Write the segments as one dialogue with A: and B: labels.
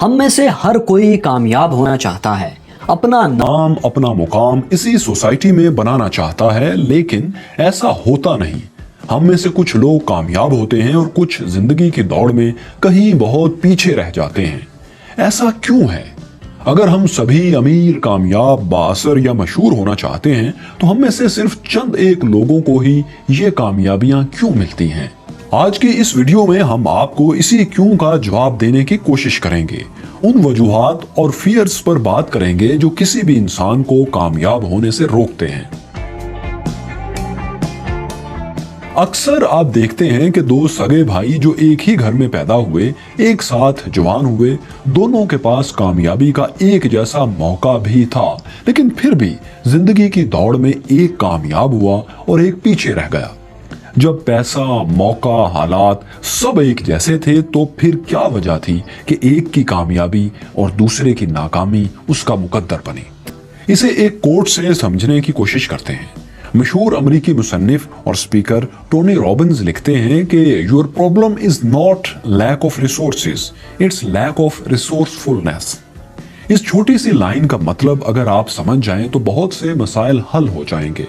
A: ہم میں سے ہر کوئی کامیاب ہونا چاہتا ہے، اپنا
B: نام اپنا مقام اسی سوسائٹی میں بنانا چاہتا ہے، لیکن ایسا ہوتا نہیں۔ ہم میں سے کچھ لوگ کامیاب ہوتے ہیں اور کچھ زندگی کی دوڑ میں کہیں بہت پیچھے رہ جاتے ہیں۔ ایسا کیوں ہے؟ اگر ہم سبھی امیر، کامیاب، بااثر یا مشہور ہونا چاہتے ہیں تو ہم میں سے صرف چند ایک لوگوں کو ہی یہ کامیابیاں کیوں ملتی ہیں؟ آج کی اس ویڈیو میں ہم آپ کو اسی کیوں کا جواب دینے کی کوشش کریں گے، ان وجوہات اور فیئرز پر بات کریں گے جو کسی بھی انسان کو کامیاب ہونے سے روکتے ہیں۔ اکثر آپ دیکھتے ہیں کہ دو سگے بھائی جو ایک ہی گھر میں پیدا ہوئے، ایک ساتھ جوان ہوئے، دونوں کے پاس کامیابی کا ایک جیسا موقع بھی تھا، لیکن پھر بھی زندگی کی دوڑ میں ایک کامیاب ہوا اور ایک پیچھے رہ گیا۔ جب پیسہ، موقع، حالات سب ایک جیسے تھے تو پھر کیا وجہ تھی کہ ایک کی کامیابی اور دوسرے کی ناکامی اس کا مقدر بنی؟ اسے ایک کوٹ سے سمجھنے کی کوشش کرتے ہیں۔ مشہور امریکی مصنف اور سپیکر ٹونی رابنز لکھتے ہیں کہ your problem is not lack of resources, it's lack of resourcefulness۔ اس چھوٹی سی لائن کا مطلب اگر آپ سمجھ جائیں تو بہت سے مسائل حل ہو جائیں گے۔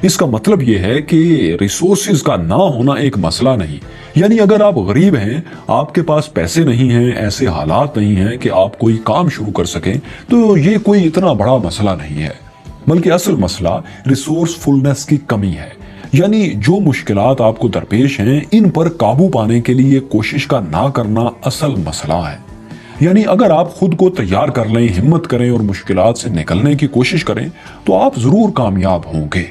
B: اس کا مطلب یہ ہے کہ ریسورسز کا نہ ہونا ایک مسئلہ نہیں، یعنی اگر آپ غریب ہیں، آپ کے پاس پیسے نہیں ہیں، ایسے حالات نہیں ہیں کہ آپ کوئی کام شروع کر سکیں، تو یہ کوئی اتنا بڑا مسئلہ نہیں ہے، بلکہ اصل مسئلہ ریسورسفلنس کی کمی ہے۔ یعنی جو مشکلات آپ کو درپیش ہیں، ان پر قابو پانے کے لیے کوشش کا نہ کرنا اصل مسئلہ ہے۔ یعنی اگر آپ خود کو تیار کر لیں، ہمت کریں اور مشکلات سے نکلنے کی کوشش کریں تو آپ ضرور کامیاب ہوں گے۔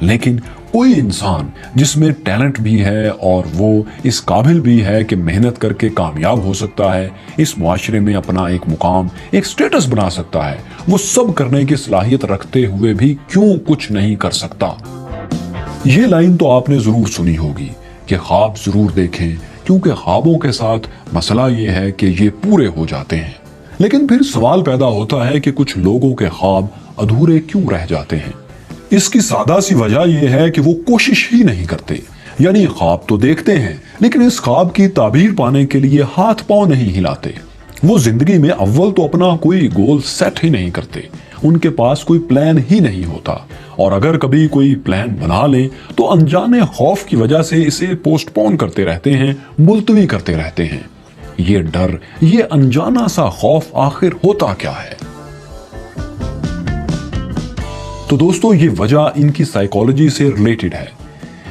B: لیکن کوئی انسان جس میں ٹیلنٹ بھی ہے اور وہ اس قابل بھی ہے کہ محنت کر کے کامیاب ہو سکتا ہے، اس معاشرے میں اپنا ایک مقام، ایک سٹیٹس بنا سکتا ہے، وہ سب کرنے کی صلاحیت رکھتے ہوئے بھی کیوں کچھ نہیں کر سکتا؟ یہ لائن تو آپ نے ضرور سنی ہوگی کہ خواب ضرور دیکھیں، کیونکہ خوابوں کے ساتھ مسئلہ یہ ہے کہ یہ پورے ہو جاتے ہیں۔ لیکن پھر سوال پیدا ہوتا ہے کہ کچھ لوگوں کے خواب ادھورے کیوں رہ جاتے ہیں؟ اس کی سادہ سی وجہ یہ ہے کہ وہ کوشش ہی نہیں کرتے۔ یعنی خواب تو دیکھتے ہیں، لیکن اس خواب کی تعبیر پانے کے لیے ہاتھ پاؤں نہیں ہلاتے۔ وہ زندگی میں اول تو اپنا کوئی گول سیٹ ہی نہیں کرتے، ان کے پاس کوئی پلان ہی نہیں ہوتا، اور اگر کبھی کوئی پلان بنا لیں تو انجانے خوف کی وجہ سے اسے پوسٹ پون کرتے رہتے ہیں، ملتوی کرتے رہتے ہیں۔ یہ ڈر، یہ انجانا سا خوف آخر ہوتا کیا ہے؟ تو دوستو، یہ وجہ ان کی سائیکالوجی سے ریلیٹڈ ہے۔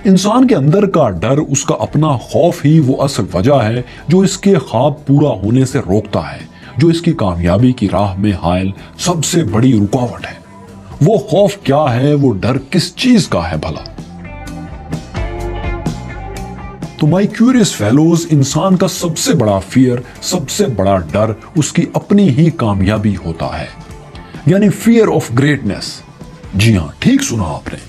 B: انسان کے اندر کا ڈر، اس کا اپنا خوف ہی وہ اصل وجہ ہے جو اس کے خواب پورا ہونے سے روکتا ہے، جو اس کی کامیابی کی راہ میں حائل سب سے بڑی رکاوٹ ہے۔ وہ خوف کیا ہے؟ وہ ڈر کس چیز کا ہے بھلا؟ تو مائی کیوریس فیلوز، انسان کا سب سے بڑا فیئر، سب سے بڑا ڈر اس کی اپنی ہی کامیابی ہوتا ہے، یعنی فیئر آف گریٹنس۔ جی ہاں، ٹھیک سنا آپ نے۔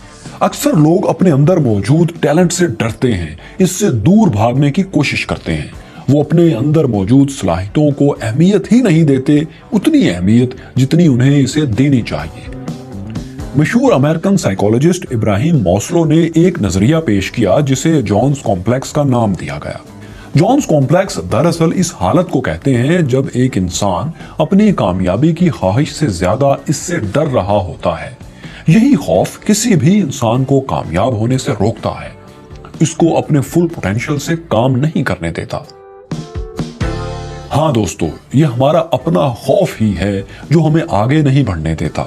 B: اکثر لوگ اپنے اندر موجود ٹیلنٹ سے ڈرتے ہیں، اس سے دور بھاگنے کی کوشش کرتے ہیں۔ وہ اپنے اندر موجود صلاحیتوں کو اہمیت ہی نہیں دیتے، اتنی اہمیت جتنی انہیں اسے دینی چاہیے۔ مشہور امریکن سائیکالوجسٹ ابراہیم ماسلو نے ایک نظریہ پیش کیا جسے جونز کمپلیکس کا نام دیا گیا۔ جونز کمپلیکس دراصل اس حالت کو کہتے ہیں جب ایک انسان اپنی کامیابی کی خواہش سے زیادہ اس سے ڈر رہا ہوتا ہے۔ یہی خوف کسی بھی انسان کو کامیاب ہونے سے روکتا ہے، اس کو اپنے فل پوٹینشل سے کام نہیں کرنے دیتا۔ ہاں دوستو، یہ ہمارا اپنا خوف ہی ہے جو ہمیں آگے نہیں بڑھنے دیتا۔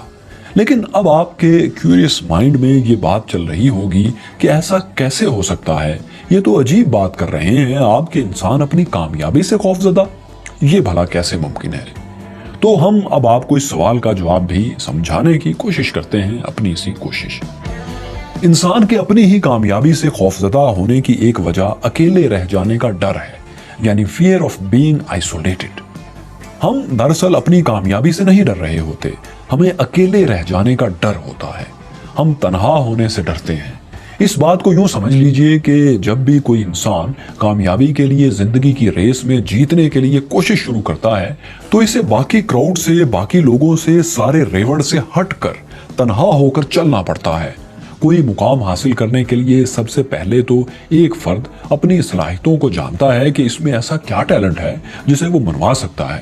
B: لیکن اب آپ کے کیوریس مائنڈ میں یہ بات چل رہی ہوگی کہ ایسا کیسے ہو سکتا ہے؟ یہ تو عجیب بات کر رہے ہیں آپ کہ انسان اپنی کامیابی سے خوف زدہ، یہ بھلا کیسے ممکن ہے؟ تو ہم اب آپ کو اس سوال کا جواب بھی سمجھانے کی کوشش کرتے ہیں، اپنی اسی کوشش۔ انسان کے اپنی ہی کامیابی سے خوفزدہ ہونے کی ایک وجہ اکیلے رہ جانے کا ڈر ہے، یعنی فیئر آف بینگ آئسولیٹڈ۔ ہم دراصل اپنی کامیابی سے نہیں ڈر رہے ہوتے، ہمیں اکیلے رہ جانے کا ڈر ہوتا ہے، ہم تنہا ہونے سے ڈرتے ہیں۔ اس بات کو یوں سمجھ لیجئے کہ جب بھی کوئی انسان کامیابی کے لیے زندگی کی ریس میں جیتنے کے لیے کوشش شروع کرتا ہے تو اسے باقی کراؤڈ سے، باقی لوگوں سے، سارے ریوڑ سے ہٹ کر تنہا ہو کر چلنا پڑتا ہے۔ کوئی مقام حاصل کرنے کے لیے سب سے پہلے تو ایک فرد اپنی صلاحیتوں کو جانتا ہے کہ اس میں ایسا کیا ٹیلنٹ ہے جسے وہ منوا سکتا ہے۔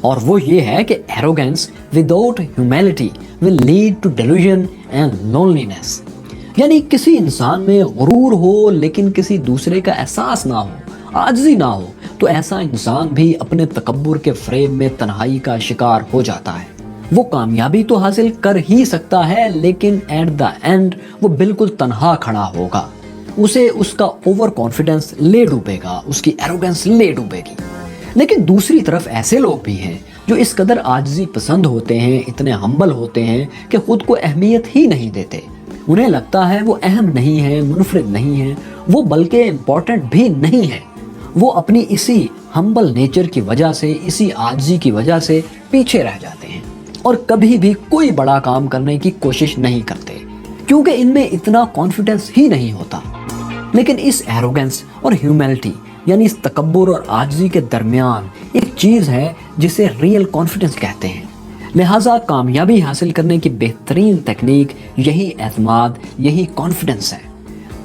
A: اور وہ یہ ہے کہ arrogance without humility will lead to delusion and loneliness. یعنی کسی انسان میں غرور ہو لیکن کسی دوسرے کا احساس نہ ہو, عاجزی نہ ہو, تو ایسا انسان بھی اپنے تکبر کے فریب میں تنہائی کا شکار ہو جاتا ہے. وہ کامیابی تو حاصل کر ہی سکتا ہے لیکن ایٹ دا اینڈ وہ بالکل تنہا کھڑا ہوگا. اسے اس کا اوور کانفیڈنس لے ڈوبے گا, اس کی ایروگنس لے ڈوبے گی. لیکن دوسری طرف ایسے لوگ بھی ہیں جو اس قدر عاجزی پسند ہوتے ہیں, اتنے ہمبل ہوتے ہیں کہ خود کو اہمیت ہی نہیں دیتے. انہیں لگتا ہے وہ اہم نہیں ہے, منفرد نہیں ہے, وہ بلکہ امپورٹنٹ بھی نہیں ہے. وہ اپنی اسی ہمبل نیچر کی وجہ سے, اسی عاجزی کی وجہ سے پیچھے رہ جاتے ہیں اور کبھی بھی کوئی بڑا کام کرنے کی کوشش نہیں کرتے کیونکہ ان میں اتنا کانفیڈنس ہی نہیں ہوتا. لیکن اس ایروگنس اور ہیوملٹی یعنی اس تکبر اور عاجزی کے درمیان ایک چیز ہے جسے ریئل کانفیڈنس کہتے ہیں. لہٰذا کامیابی حاصل کرنے کی بہترین تکنیک یہی اعتماد, یہی کانفیڈنس ہے.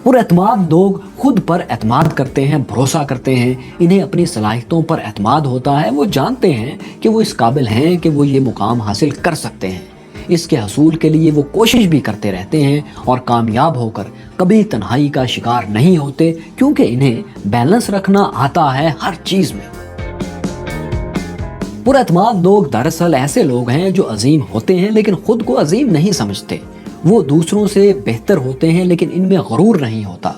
A: اور اعتماد لوگ خود پر اعتماد کرتے ہیں, بھروسہ کرتے ہیں, انہیں اپنی صلاحیتوں پر اعتماد ہوتا ہے. وہ جانتے ہیں کہ وہ اس قابل ہیں کہ وہ یہ مقام حاصل کر سکتے ہیں. اس کے حصول کے لیے وہ کوشش بھی کرتے رہتے ہیں اور کامیاب ہو کر کبھی تنہائی کا شکار نہیں ہوتے کیونکہ انہیں بیلنس رکھنا آتا ہے ہر چیز میں. پر اعتماد لوگ دراصل ایسے لوگ ہیں جو عظیم ہوتے ہیں لیکن خود کو عظیم نہیں سمجھتے. وہ دوسروں سے بہتر ہوتے ہیں لیکن ان میں غرور نہیں ہوتا.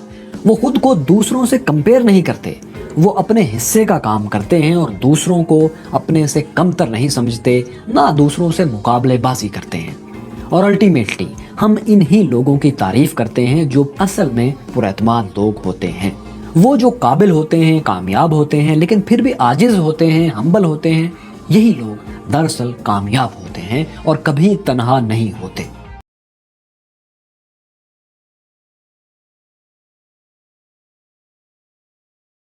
A: وہ خود کو دوسروں سے کمپیئر نہیں کرتے. وہ اپنے حصے کا کام کرتے ہیں اور دوسروں کو اپنے سے کمتر نہیں سمجھتے, نہ دوسروں سے مقابلے بازی کرتے ہیں. اور الٹیمیٹلی ہم انہی لوگوں کی تعریف کرتے ہیں جو اصل میں پر اعتماد لوگ ہوتے ہیں. وہ جو قابل ہوتے ہیں, کامیاب ہوتے ہیں لیکن پھر بھی عاجز ہوتے ہیں, ہمبل ہوتے ہیں, یہی لوگ دراصل کامیاب ہوتے ہیں اور کبھی تنہا نہیں ہوتے.